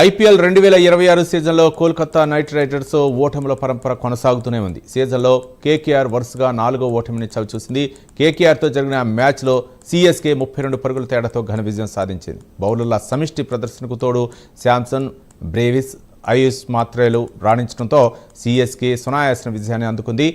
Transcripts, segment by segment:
IPL 2026 సీజన్లో Kolkata night riders ఓటముల పరంపర కొనసాగుతూనే ఉంది. సీజన్లో కేకేఆర్ వరుసగా 4వ ఓటమిని చవిచూసింది. కేకేఆర్తో జరిగిన మ్యాచ్లో సీఎస్కే 32 పరుగుల తేడాతో ఘన విజయం సాధించింది. బౌలర్ల సమిష్టి ప్రదర్శనకు తోడు శాంసన్, బ్రేవిస్, ఆయుష్ మాత్రేలు రాణించడంతో సీఎస్కే సునాయాసన విజయాన్ని అందుకుంది.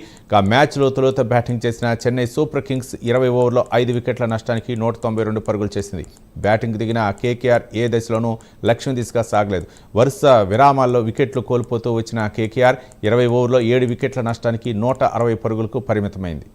మ్యాచ్లో తొలుత బ్యాటింగ్ చేసిన చెన్నై సూపర్ కింగ్స్ 20 ఓవర్లో 5 వికెట్ల నష్టానికి 192 పరుగులు చేసింది. బ్యాటింగ్ దిగిన కేకేఆర్ ఏ దశలోనూ లక్ష్యం దిశగా సాగలేదు. వరుస విరామాల్లో వికెట్లు కోల్పోతూ వచ్చిన కేకేఆర్ 20 ఓవర్లో 7 వికెట్ల నష్టానికి 160 పరుగులకు పరిమితమైంది.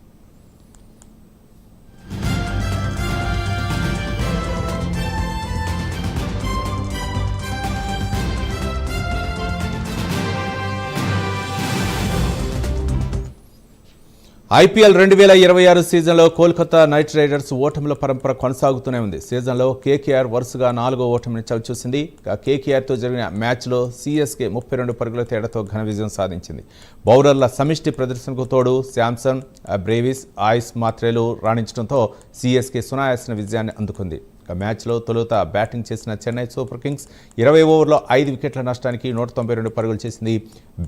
ఐపీఎల్ 2026 సీజన్లో కోల్కతా నైట్ రైడర్స్ ఓటముల పరంపర కొనసాగుతూనే ఉంది. సీజన్లో కేకేఆర్ వరుసగా 4వ ఓటమిని చవిచూసింది. కేకేఆర్తో జరిగిన మ్యాచ్లో సీఎస్కే 32 పరుగుల తేడాతో ఘన విజయం సాధించింది. బౌలర్ల సమిష్టి ప్రదర్శనకు తోడు శాంసన్, బ్రేవిస్, ఆయుష్ మాత్రేలు రాణించడంతో సీఎస్కే సునాయాసన విజయాన్ని అందుకుంది. మ్యాచ్లో తొలుత బ్యాటింగ్ చేసిన చెన్నై సూపర్ కింగ్స్ 20 ఓవర్లో 5 వికెట్ల నష్టానికి 192 పరుగులు చేసింది.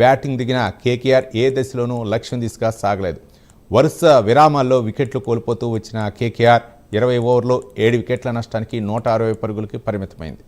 బ్యాటింగ్ దిగిన కేకేఆర్ ఏ దశలోనూ లక్ష్యం దిశగా సాగలేదు. వరుస విరామాల్లో వికెట్లు కోల్పోతూ వచ్చిన కేకేఆర్ 20 ఓవర్లో 7 వికెట్ల నష్టానికి 160 పరుగులకి పరిమితమైంది.